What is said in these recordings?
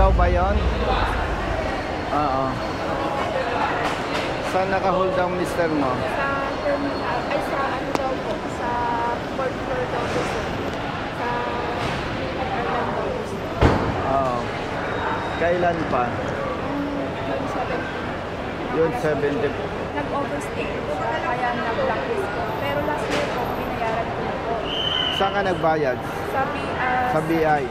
Ikaw ba yun? Oo. Saan naka-hold ang mister mo? Sa terminal, ay sa ano daw po, sa fourth floor daw po sir. Sa airline daw po sir. Oo. Kailan pa? Yung 70. Yun, 70. Nag-overstay po siya, kaya nag-blacklist ko. Pero last year po, binayaran ko na po. Saan ka nagbayad? Sa BI.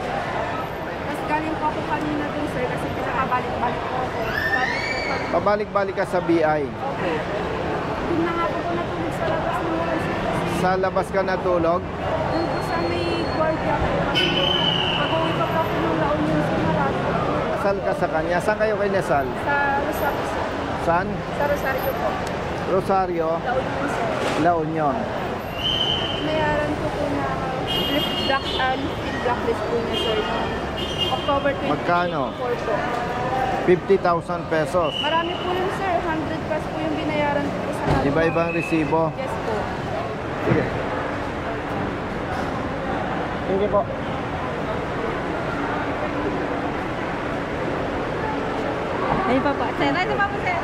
Tapos galing po ako kanina dun sir, kasi pinakabalik-balik po ako. Sabi po kanina. Pabalik-balik ka sa BI. Okay. Doon na nga po ko natulog sa labas ng mga sir. Sa labas ka natulog? Doon po sa may guardia po. Kasi pag-uwi pa po ako ng laon yung sumarado. Sal ka sa kanya. Saan kayo kinasal? Sa Rosario sir. Saan? Sa Rosario po. Rosario? La Union sir. La Union. Nayaran ko po na blacklist po niya sir. October 2024 Magkano? po. 50,000 pesos. Marami po yun sir. 100 plus po yung binayaran ko po sa kanila. Iba-ibang resibo. Yes po. Sige. Sige po. Ayun pa po. Sir, ayun pa po sir.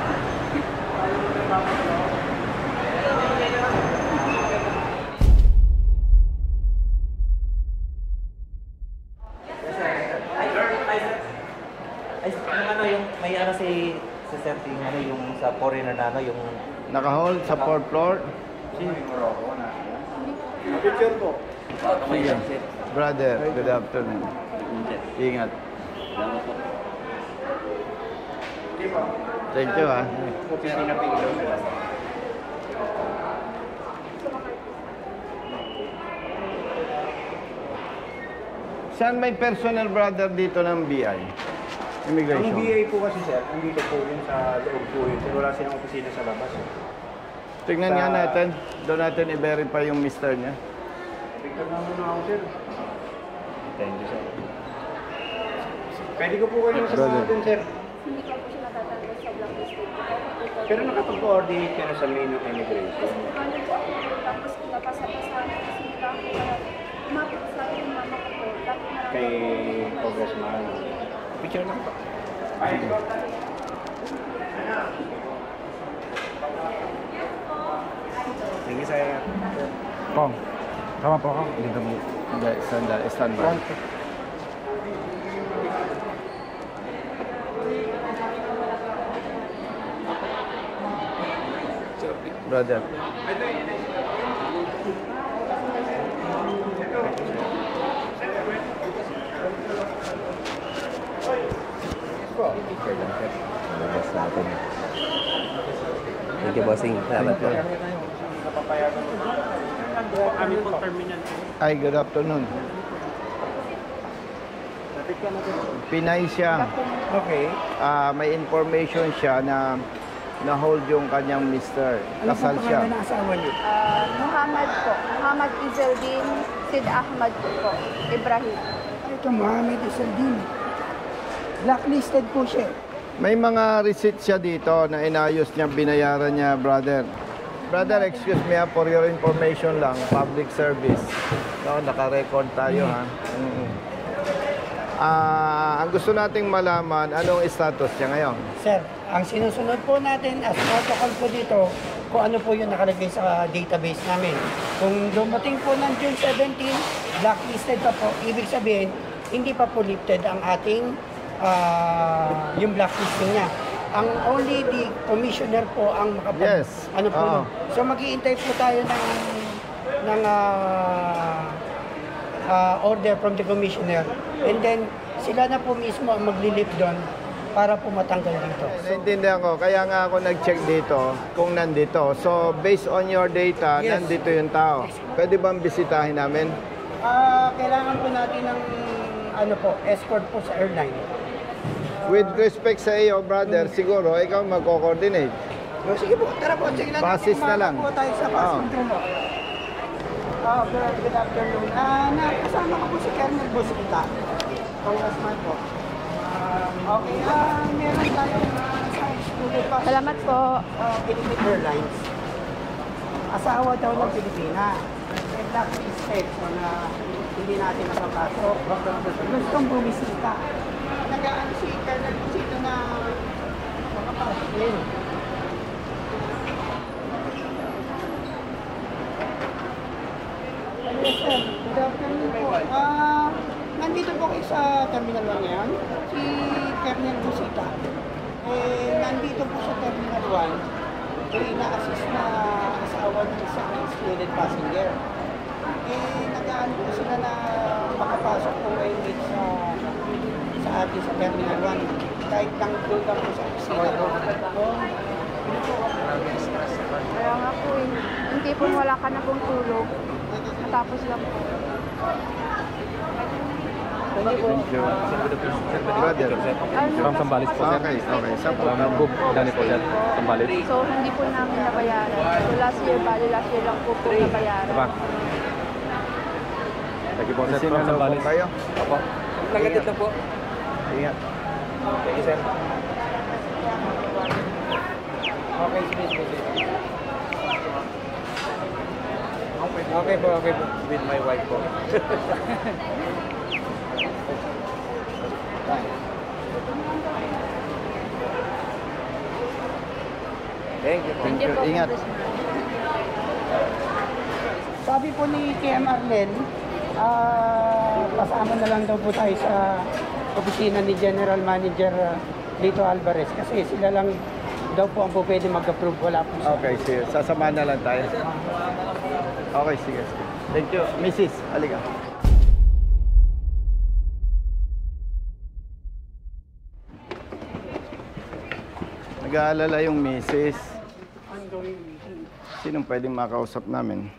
Yung may ano si Sir Ting, ano yung sa foreigner na ano yung Naka-hold sa 4th floor. picture po. Sige. Brother, good afternoon. Ingat. Thank you, ha. Saan may personal brother dito ng BI? Immigration. Ang BA po kasi sir, andito po yun sa loob po yun. Pero wala silang opisina sa labas. Tingnan nga natin. Doon natin i-verify yung mister niya. Picture na muna ako sir. thank you sir. Pwede ko po kayo Brother. sa dun sir. Hindi ko po siya natatanggal sa blacklist. Pero nakapag-coordinate ka na sa main ng immigration. Ano po ako, tapos pinapasa-pasahan kasi nila ako kaya umapit sa akin yung mama ko po. Lagi na lang Kay ako- Congressman. Picture lang po. Thank you sir. Pong, tama po ako. Dito mo. Hindi, stand by. Brother. Picture lang sir. Labas natin. Thank you bossing. Salamat po. Kami po terminal. Ay, good afternoon. Pinay siya. Okay. May information siya na na-hold yung kanyang mister. Kasal siya. Ano asawa niyo? Muhammad po. Muhammad Izeldin Sid Ahmad po. Ibrahim. Ito, Mohamed Isaldin. Blacklisted po siya. May mga receipt siya dito na inayos niya, binayaran niya, brother. Brother, excuse me for your information lang, public service. No, naka-record tayo, ha. Ang gusto nating malaman, anong status niya ngayon? Sir, ang sinusunod po natin as protocol po dito, kung ano po yung nakalagay sa database namin. Kung dumating po ng June 17, blacklisted pa po, ibig sabihin, hindi pa po lifted ang ating yung blacklisting niya. Ang only the commissioner po ang makapag... Yes. Ano po. Oo. So mag-iintay po tayo ng order from the commissioner. And then sila na po mismo ang maglilip doon para po matanggal dito. Naintindihan ko, kaya nga ako nag-check dito kung nandito. So, based on your data, Yes. nandito yung tao. Pwede bang bisitahin namin? Kailangan po natin ng ano po, escort po sa airline. With respect sa iyo, brother, siguro ikaw magko-coordinate. Sige po, tara po. Sige lang. Basis na lang. Po tayo sa passenger mo. Good afternoon. Kasama ko po si Colonel Busita. Congressman po. Okay, meron tayong student pass. Salamat po. Philippine Airlines. Asawa daw ng Pilipina. May blacklisted so na hindi natin nakapasok. Gustong bumisita. Nag-ano si Ayun. Yes, sir. Good afternoon po. Nandito po kayo sa Terminal 1 ngayon. Si Colonel Busita. Nandito po sa Terminal 1. Ina-assist na asawa ng isang excluded passenger. Nag-aano po sila na makapasok po ngayon dito sa atin sa Terminal 1. Kahit lang doon lang po sa opisina po. Kaya nga po, hindi po wala ka na pong tulog. Matapos lang po. Thank you. Brother. From Sambales po, sir. Okay, okay. Saan po? From Group Dani po, sir. Sambales. So, hindi po namin nabayaran. So, last year lang po nabayaran. Diba? Thank you po, sir. From Sinalo po Sambales. kayo? Opo. Nagatid lang po. Ingat. Thank you, sir. Okay, sige. Okay po. With my wife po. Thank you po. Thank you. Ingat. Sabi po ni KM Arlen, kasama na lang daw po tayo sa opisina ni General Manager Lito Alvarez kasi sila lang daw po ang po pwede mag-approve, wala po siya. Okay, sige. Sasama na lang tayo. Okay, sige. Thank you. Mrs. Halika. Nag-aalala yung Mrs. Sinong pwedeng makausap namin?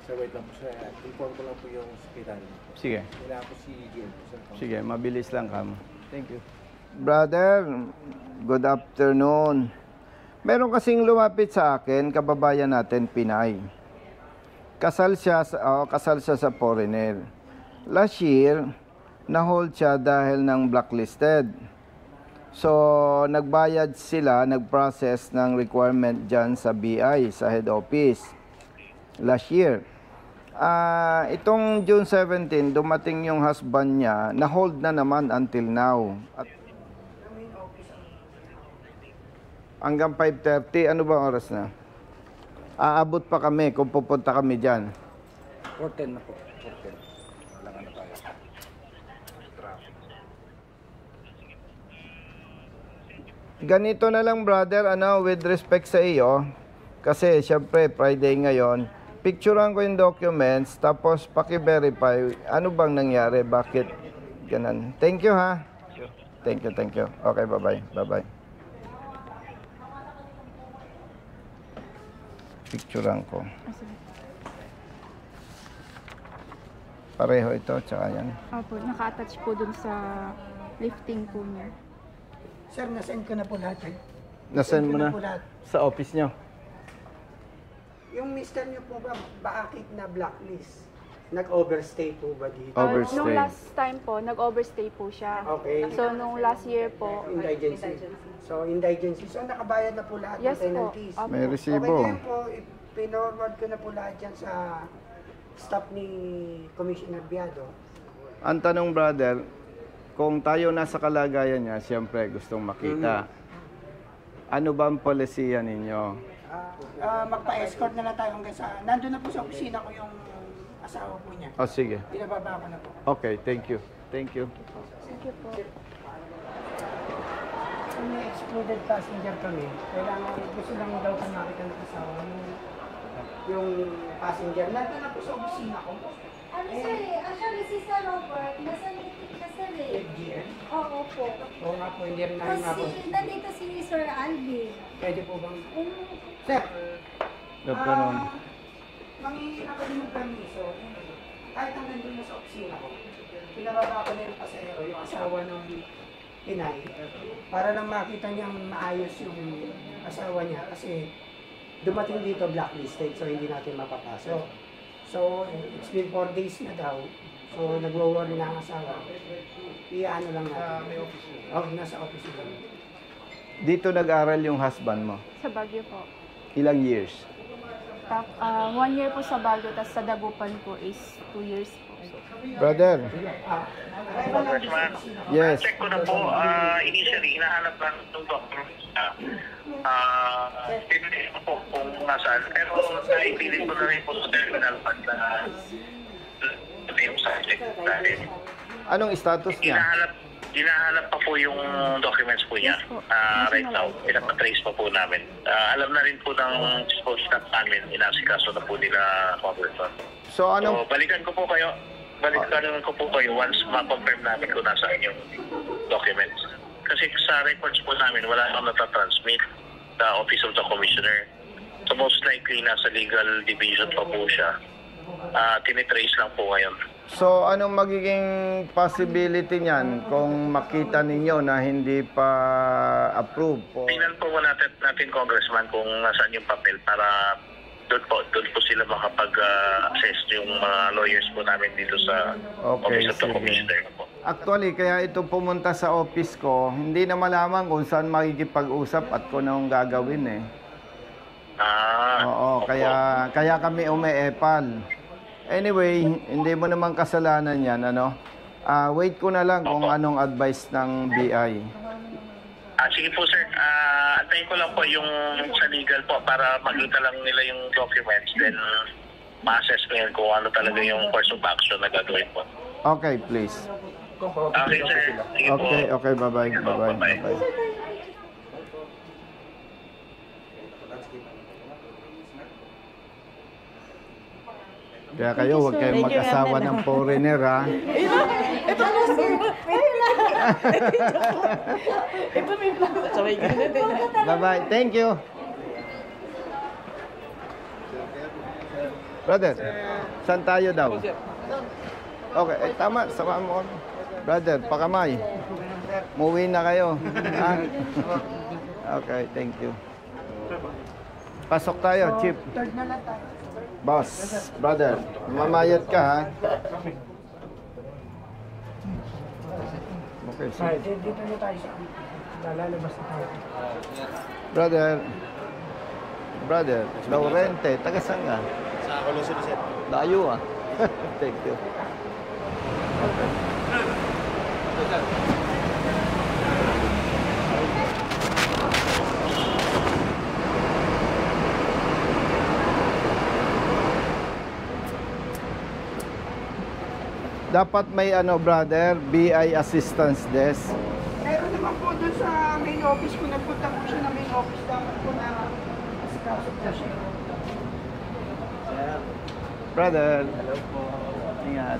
Sir, wait lang po sir. Inform ko lang po yung hospital. Sige. Wala po si GM po sir. Sige, mabilis lang kamo. Thank you. Brother, good afternoon. Meron kasing lumapit sa akin, kababayan natin, Pinay. Kasal siya sa foreigner. Last year, na-hold siya dahil ng blacklisted. So, nagbayad sila, nag-process ng requirement dyan sa BI, sa head office, last year. Itong June 17, dumating yung husband niya, na-hold na naman until now. At hanggang 5:30, ano ba oras na? Aabot pa kami kung pupunta kami dyan. 410 na po. 410. Wala na tayo. Ganito na lang brother, with respect sa iyo, kasi syempre Friday ngayon, picturean ko yung documents, tapos paki-verify ano bang nangyari, bakit ganun. Thank you ha. Thank you. Okay, bye-bye. Bye-bye. Picturean ko. Pareho ito, tsaka yan. Opo, naka-attach po dun sa lifting po niya. Sir, nasend ko na po lahat eh. Nasend mo na po lahat. sa office nyo. Yung mister niyo po ba, bakit na blacklist? Nag-overstay po ba dito? Overstay. Nung last time po, nag-overstay po siya. Okay. So, nung last year po, Indigency. So, indigency. So, nakabayad na po lahat yes ng po. penalties. Opo. May Okay, resibo. ngayon po, pinorward ko na po lahat dyan sa staff ni Commissioner Biado. Ang tanong brother, kung tayo nasa kalagayan niya, siyempre gustong makita. Ano ba ang polisiya ninyo? Magpa-escort na lang tayo hanggang sa... Nandun na po sa opisina ko yung asawa po niya. O sige. Pinababa ko na po. Okay, thank you. thank you po. Kung may excluded passenger kami, kailangan gusto lang daw kung nakita ng asawa yung passenger. Nandun na po sa opisina ko. Ano sir eh, actually si Sir Robert, nasa sir eh. FGM. Oo po. Oo nga po, hindi rin namin Kasi mapos. nandito si Sir Alvin. Pwede po bang... Sir, Good afternoon. mangingi ako din ng permiso. Kahit ang nandun na sa opisina ko, pinababa ko na yung pasahero, yung asawa ng inay, para lang makita niyang maayos yung asawa niya kasi dumating dito blacklisted so hindi natin mapapasok. So, it's been 4 days na daw. So, nagwo-worry na ang asawa. Iyaano lang natin. May office na? Oo, nasa office na. Dito nag-aral yung husband mo. Sa Baguio po. Ilang years? 1 year po sa Baguio, tapos sa Dagupan po is 2 years po. Brother, Congressman. yes. Check ko na po, initially, hinahanap lang itong documents na hindi ko po kung nasaan. Pero naipilit ko na rin po sa terminal pag na yung subject natin. Anong status niya? Hinahanap pa po yung documents po niya. Right now, pinapatrace pa po namin. Alam na rin po ng support staff namin, inasikaso na po nila Congressman. So, anong... So, balikan ko po kayo once ma-confirm namin kung nasaan yung documents. Kasi sa records po namin, wala nang natatransmit sa Office of the Commissioner. So most likely, nasa legal division pa po siya. Tinitrace lang po ngayon. So, anong magiging possibility niyan kung makita ninyo na hindi pa approve? Tingnan po natin, Congressman, kung nasaan yung papel para doon po sila makapag-assess yung mga lawyers po namin dito sa Office of the Commissioner po. Actually, kaya ito pumunta sa office ko, hindi na malaman kung saan makikipag-usap at kung anong gagawin eh. Oo, kaya kami ume-epal. Anyway, hindi mo naman kasalanan yan, ano? Wait ko na lang kung anong advice ng BI. Sige po, sir. Antayin ko lang po yung sa legal po para makita lang nila yung documents. Then, ma-assess ko yan kung ano talaga yung course of action na gagawin po. Okay, please. Okay, sir. Sige po. Okay, bye-bye. Bye-bye. Kaya kayo, huwag kayong mag-asawa ng foreigner, ha? Bye-bye. Thank you. Brother, saan tayo daw? Okay, tama. Sama mo. Brother, pakamay. Muwi na kayo. Okay, thank you. Pasok tayo, Chief. Boss, brother, mamayat ka, ha? Okay, so. Dito na tayo sa lalabas na tayo. Brother, Laurente, taga saan ka? Sa Colusyon, sir. Layo, ah. Thank you. Okay. Dapat may brother, BI assistance desk. Meron naman po doon sa main office ko. Nagpunta po siya na main office. Dapat po na asikaso po siya. Brother. Hello po. Ingat.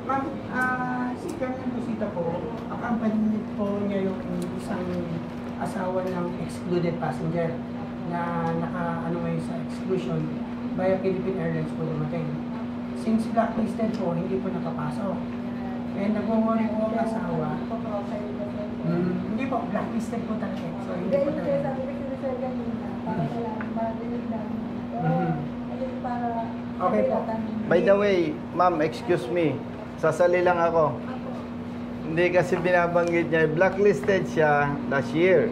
Ma'am, si Colonel Busita po, accompany po niya yung isang asawa ng excluded passenger na ngayon sa exclusion via Philippine Airlines po dumating. Since blacklisted po, hindi po nakapasok. And nag-worry po ang asawa. Hindi po, blacklisted po talaga. So, hindi po talaga. Okay po. By the way, ma'am, excuse me. Sasali lang ako. Hindi kasi binabanggit niya. Blacklisted siya last year.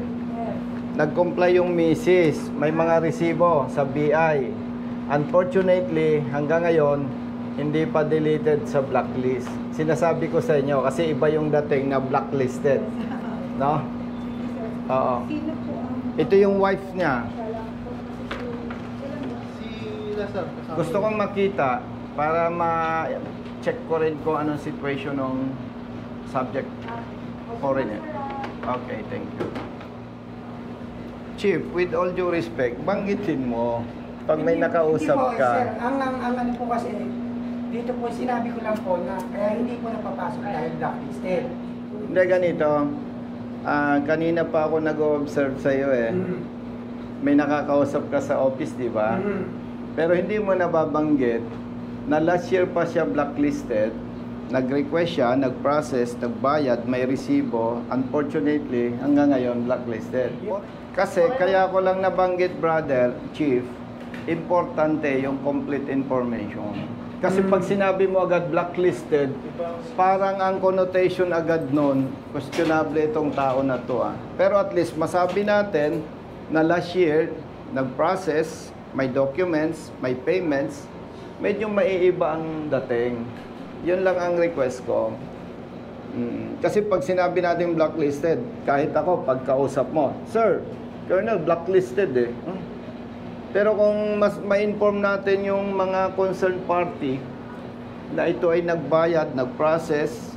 Nag-comply yung misis. May mga resibo sa BI. Unfortunately, hanggang ngayon, hindi pa deleted sa blacklist. Sinasabi ko sa inyo kasi iba yung dating na blacklisted. No? Oo. Ito yung wife niya. Gusto kong makita para ma-check ko rin kung anong situation ng subject foreigner. Okay, thank you. Chief, with all due respect, banggitin mo pag may nakausap hindi po, ka. Sir, ang ano po kasi, dito po sinabi ko lang po na kaya hindi po napapasok dahil blacklisted. Hindi, ganito. Kanina pa ako nag-observe sa'yo eh. May nakakausap ka sa office, di ba? Pero hindi mo nababanggit na last year pa siya blacklisted, nag-request siya, nag-process, nagbayad, may resibo. Unfortunately, hanggang ngayon blacklisted. Kasi kaya ko lang nabanggit, brother, chief, importante yung complete information. Kasi pag sinabi mo agad blacklisted, parang ang connotation agad nun, questionable itong tao na to. Pero at least masabi natin na last year, nag-process, may documents, may payments, medyo maiiba ang dating. Yun lang ang request ko. Kasi pag sinabi natin blacklisted, kahit ako, pagkausap mo, Sir, Colonel, blacklisted eh. Pero kung mas ma-inform natin yung mga concerned party na ito ay nagbayad, nag-process,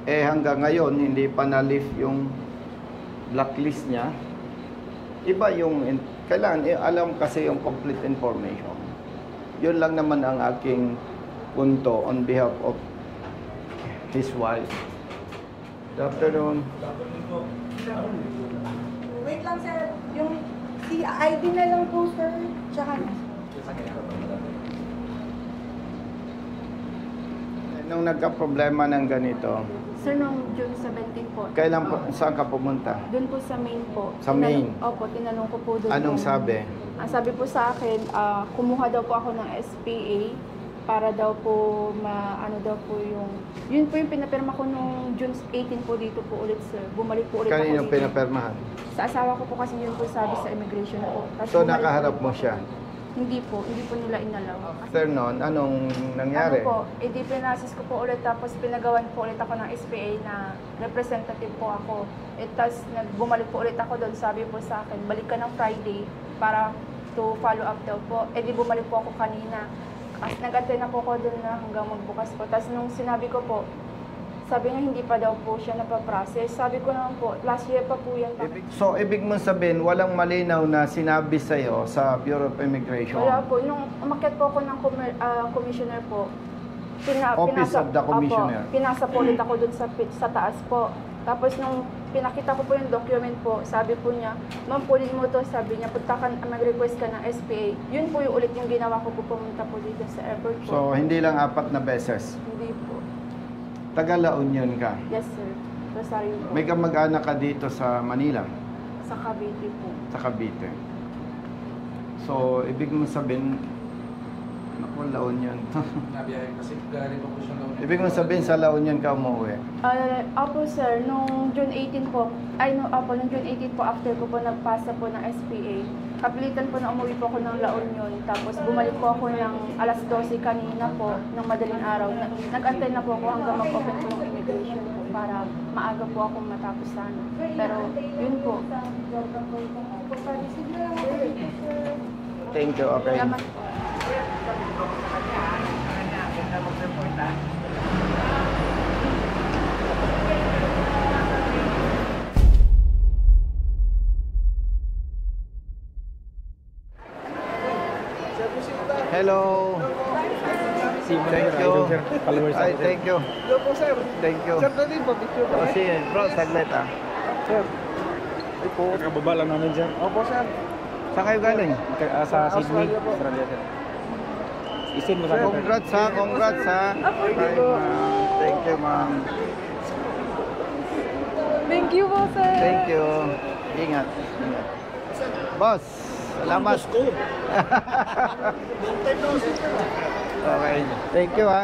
hanggang ngayon, hindi pa na-lift yung blacklist niya, iba yung, kailangan alam kasi yung complete information. Yun lang naman ang aking punto on behalf of his wife. Good afternoon. Wait lang sir, yung si ID na lang po sir, tsaka Nung nagka-problema ng ganito, Sir, nung June 17 po. kailan po, saan ka pumunta? Doon po sa main po. Sa main? Opo, tinanong ko po doon. Anong sabi? Ang sabi po sa akin, kumuha daw po ako ng SPA para daw po ano daw po yun po yung pinapirma ko nung June 18 po dito po ulit sir. Bumalik po ulit Kanino ako dito. pinapermahan? Sa asawa ko po kasi yun po sabi sa immigration po. Tapos So bumalik nakaharap po mo ulit siya? Hindi po nila inalaw. After noon, anong nangyari? Ano po, edi pinasis ko po ulit tapos pinagawan po ulit ako ng SPA na representative po ako. Tapos bumalik po ulit ako doon, sabi po sa akin, balik ka ng Friday para to follow up daw po. Edi bumalik po ako kanina. As nag-antay na po ako doon na hanggang magbukas po. Tapos nung sinabi ko po, sabi niya hindi pa daw po siya napaprocess. Sabi ko naman po, last year pa po yan. So, ibig mong sabihin, walang malinaw na sinabi sa'yo sa Bureau of Immigration? Wala po. Nung umakyat po ako ng commissioner po, Office of the Commissioner. Opo, pinasa po ulit ako dun sa taas po. Tapos nung pinakita ko po yung document po, sabi po niya, ma'am, pulin mo to, sabi niya, punta ka, mag-request ka ng SPA. Yun po yung ulit yung ginawa ko po, pumunta po dito sa airport po. So, hindi lang 4 na beses. Hindi po. Taga La Union ka. Yes, sir. Rosario po. May kamag-anak ka dito sa Manila, Sa Cavite po. sa Cavite. So, ibig mong sabihin, naku, La Union. Nabiyahe kasi galing pa po siya noon. Ibig mong sabihin sa La Union ka umuwi. Opo sir, nung June 18 po, nung June 18 po, after ko po nagpasa po ng SPA, kapilitan po na umuwi po ako ng La Union, tapos bumalik po ako ng alas 12 kanina po, ng madaling araw. Nag-antay na po ako hanggang mag-open po ng immigration po, para maaga po akong matapos sana. Pero yun po. Thank you, okay. Salamat po. Hello. Thank you. Ay, thank you. Hello po, sir. Thank you. Sir, dali po, picture po. O sige, bro, saglit ah. Sir. Ay po. Kakababa lang namin dyan. Opo, sir. Saan kayo galing? Sa Sydney. Australia po. Australia, sir. Isin mo sa Congrats ha, congrats ha. Hi, ma'am. Thank you, ma'am. Thank you po sir. Thank you. Ingat. Ingat. Boss, salamat. Okay. Thank you ha.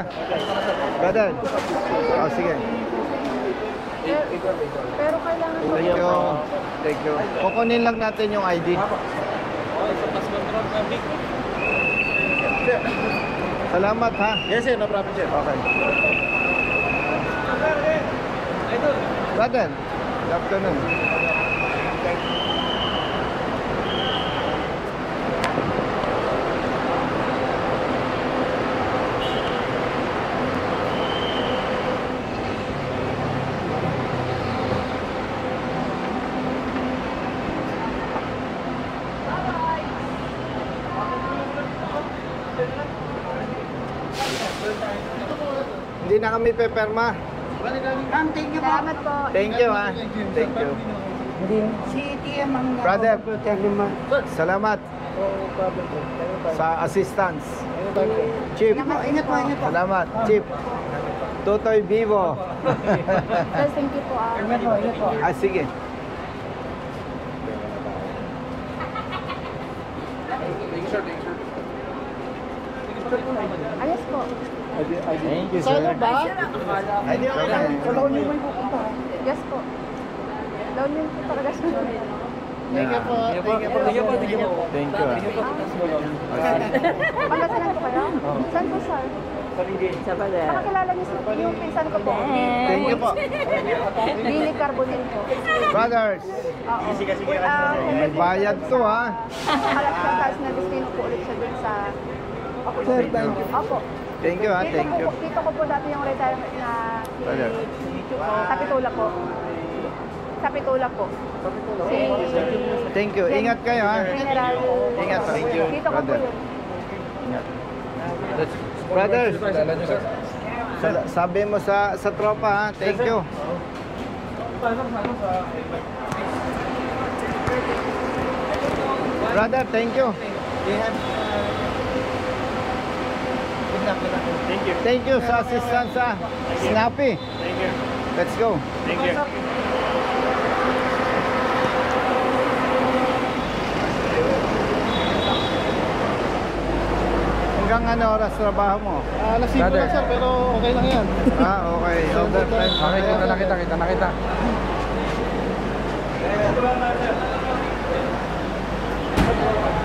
Brother. Oh, sige. Pero kailangan po. Thank you. Thank you. Kukunin lang natin yung ID. Salamat ha. Yes, sir. No problem, sir. Okay. Brother, good afternoon. Hindi na kami peperma. Ma'am, thank you po. Salamat po. Thank you ha. Thank you. Hindi. Si TM ang Brother. naman. Salamat sa assistance. Chief. Ingat po. Salamat. Chief. Totoy Vivo. Sir, thank you po. Ingat po. Ah, sige. Ayos po. Thank you, sir. ba? Ay, di okay. Yes po. Down yun po talaga siya. Thank you po. Thank you. Pangasinan ko kayo? Saan po, sir? Nakakilala niyo yung pinsan ko po. Thank you po. Billy Carbonell po. Brothers, may bayad to ha. Alaska Stars na destino po ulit siya dun sa... Sir, thank you. Opo. Thank you ha, thank you. Dito ko po dati yung retirement na Brother. Kapitula po. Kapitula po. Thank you. Ingat kayo ha. General. Ingat. Thank you, Dito ko po brother. yun. Ingat. Brothers, sabi mo sa tropa ha. Thank you. Brother, thank you. Thank you sa assistance sa Snappy. Thank you. Let's go. Thank you. Hanggang ano oras trabaho mo? Alas 5 lang sir, pero okay lang yan. Okay. Overtime. Okay, kita na kita.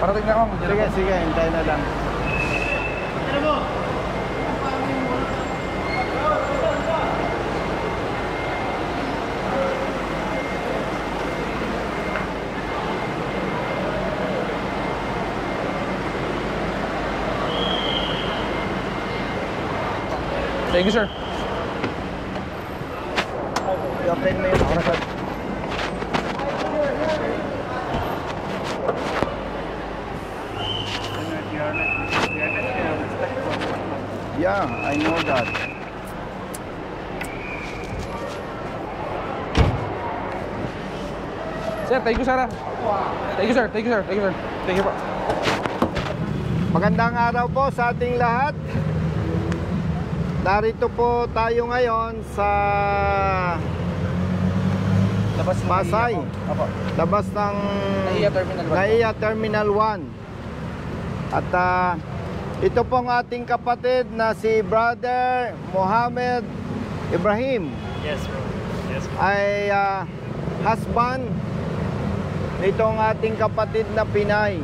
Parating na ako. Sige, hintayin na lang. Thank you, sir. I-open mo yung Yeah, I know that. Sir, thank you, sir. Thank you, sir. Thank you, sir. Thank you, sir. Thank you po. Magandang araw po sa ating lahat. Narito po tayo ngayon sa Pasay. Labas ng NAIA Terminal 1. At ito pong ating kapatid na si Brother Mohammed Ibrahim. Yes, bro. Yes, bro. Ay husband nitong ating kapatid na Pinay.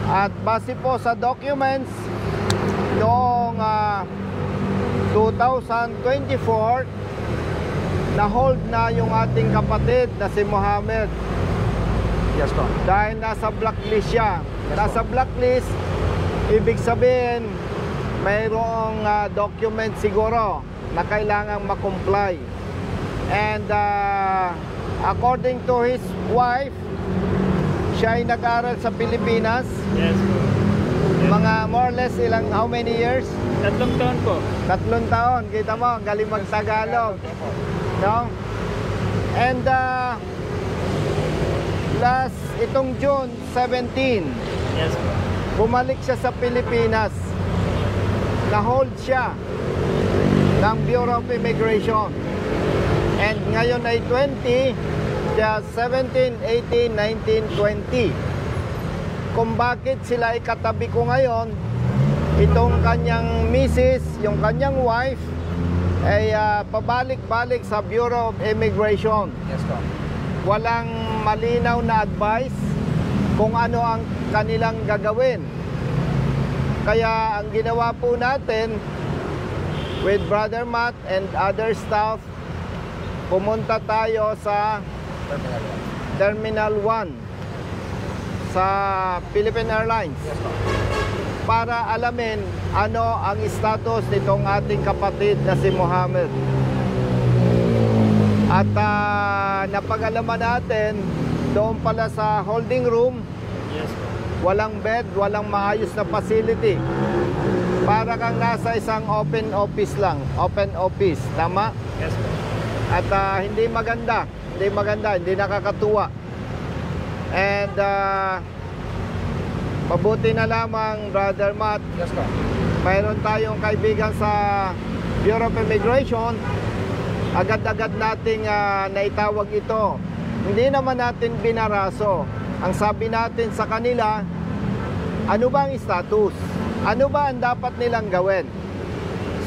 At base po sa documents noong 2024, na-hold na yung ating kapatid na si Mohammed. Yes po. Dahil nasa blacklist siya. Nasa blacklist, ibig sabihin, mayroong document siguro na kailangang makomply. And according to his wife, siya ay nag-aral sa Pilipinas. Yes, bro. Mga more or less how many years? 3 taon po. 3 taon. Kita mo, ang galing mag-Tagalog. No? And itong June 17, Yes, bro. bumalik siya sa Pilipinas. Na-hold siya ng Bureau of Immigration. And ngayon ay 20, kaya 17, 18, 19, 20. Kung bakit sila ay katabi ko ngayon, itong kanyang misis, yung kanyang wife, ay pabalik-balik sa Bureau of Immigration. Yes po. Walang malinaw na advice kung ano ang kanilang gagawin. Kaya ang ginawa po natin with Brother Matt and other staff, pumunta tayo sa Terminal 1 sa Philippine Airlines para alamin ano ang status nitong ating kapatid na si Mohammed. At napag-alaman natin doon pala sa holding room, Yes, bro. walang bed, walang maayos na facility. Para kang nasa isang open office lang, open office, tama? Yes, bro. At hindi maganda, hindi nakakatuwa. And mabuti na lamang, Brother Matt, Yes po. mayroon tayong kaibigan sa Bureau of Immigration. Agad-agad nating naitawag ito. Hindi naman natin binaraso. Ang sabi natin sa kanila, ano ba ang status? Ano ba ang dapat nilang gawin?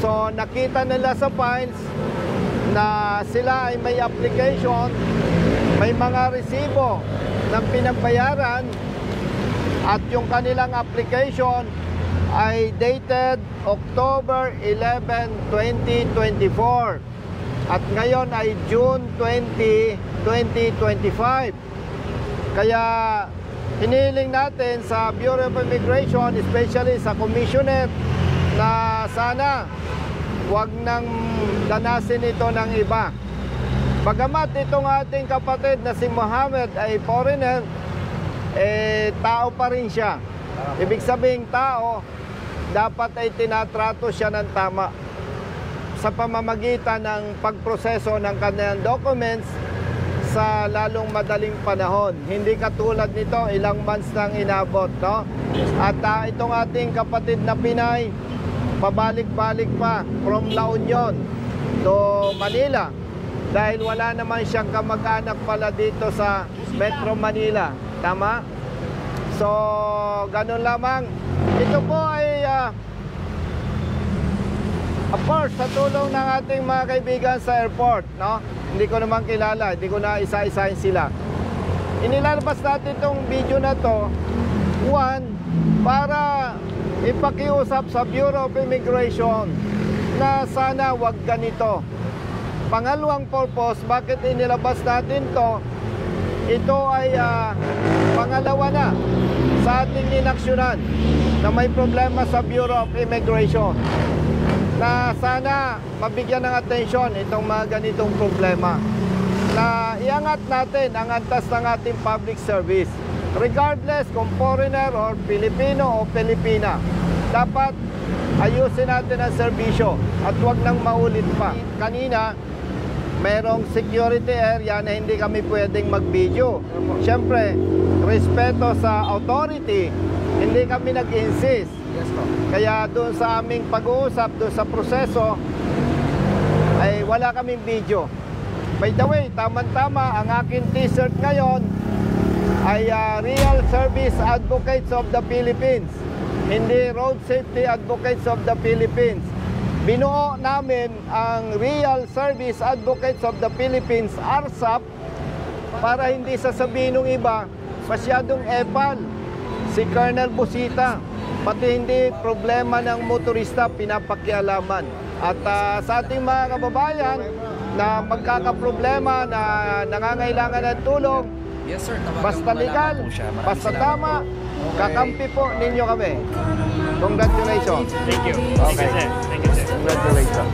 So nakita nila sa files na sila ay may application may mga resibo ng pinagbayaran at yung kanilang application ay dated October 11, 2024 at ngayon ay June 20, 2025. Kaya hinihiling natin sa Bureau of Immigration, especially sa Commissioner, na sana wag nang danasin ito ng iba. Bagamat itong ating kapatid na si Mohammed ay foreigner, tao pa rin siya. Ibig sabihin tao, dapat ay tinatrato siya ng tama sa pamamagitan ng pagproseso ng kanyang documents sa lalong madaling panahon. Hindi katulad nito, ilang months nang inabot, no? At itong ating kapatid na Pinay, pabalik-balik pa from La Union to Manila dahil wala naman siyang kamag-anak pala dito sa Metro Manila. Tama? So, ganun lamang. Ito po ay of course, sa tulong ng ating mga kaibigan sa airport, no? Hindi ko naman kilala, hindi ko na isa-isahin sila. Inilalabas natin itong video na to, one, para ipakiusap sa Bureau of Immigration na sana wag ganito. Pangalawang purpose, bakit inilabas natin to, ito ay pangalawa na sa ating inaksyonan na may problema sa Bureau of Immigration, na sana mabigyan ng atensyon itong mga ganitong problema, na iangat natin ang antas ng ating public service regardless kung foreigner or Filipino o Pilipina. Dapat ayusin natin ang serbisyo at wag nang maulit pa. Kanina merong security area na hindi kami pwedeng mag-video. Siyempre, respeto sa authority, hindi kami nag-insist. Kaya doon sa aming pag-uusap, doon sa proseso, ay wala kaming video. By the way, tama-tama, ang aking t-shirt ngayon ay Real Service Advocates of the Philippines, hindi Road Safety Advocates of the Philippines. Binuo namin ang Real Service Advocates of the Philippines, RSAP, para hindi sasabihin ng iba, masyadong epal si Colonel Busita. Pati hindi problema ng motorista pinapakialaman. At sa ating mga kababayan na magkakaproblema, na nangangailangan ng tulong, yes, sir, basta legal, basta tama, kakampi po ninyo kami. Congratulations. Thank you. Okay. Thank you, sir. Congratulations.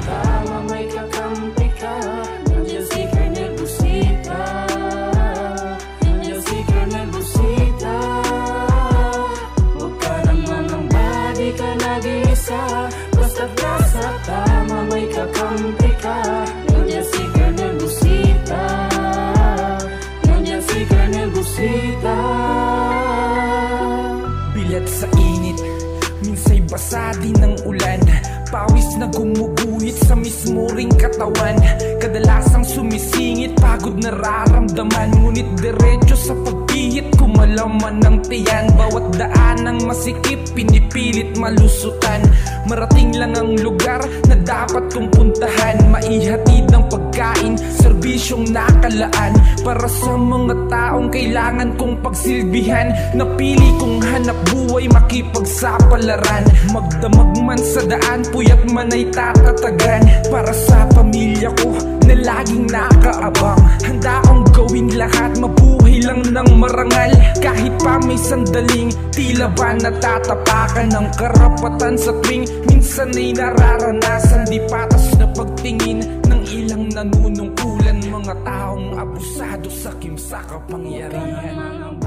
Basta nasa tama may kakampi ka. Nandiyan si Colonel Busita. Nandiyan si Colonel Busita. Bilat sa init, minsa'y basa din ng ulan. Pawis na gumuguhit sa mismo ring katawan. Kadalasang sumisingit, pagod nararamdaman. Ngunit diretso sa pagpihit, kumalaman ng tiyan. Bawat daan ng masikip, pinipilit malusutan. Marating lang ang lugar na dapat kong puntahan. Maihatid ng pagkain, serbisyong nakalaan. Para sa mga taong kailangan kong pagsilbihan. Napili kong hanap buhay, makipagsapalaran. Magdamag man sa daan, puyat man ay tatatagan. Para sa pamilya ko na laging nakaabang. Handa akong gawing lahat, mabuhay lang ng marangal. Kahit pa may sandaling tila ba natatapakan ng karapatan sa tuwing minsan ay nararanasan. Di patas na pagtingin ng ilang nanunungkulan. Mga taong abusado sa kimsa kapangyarihan.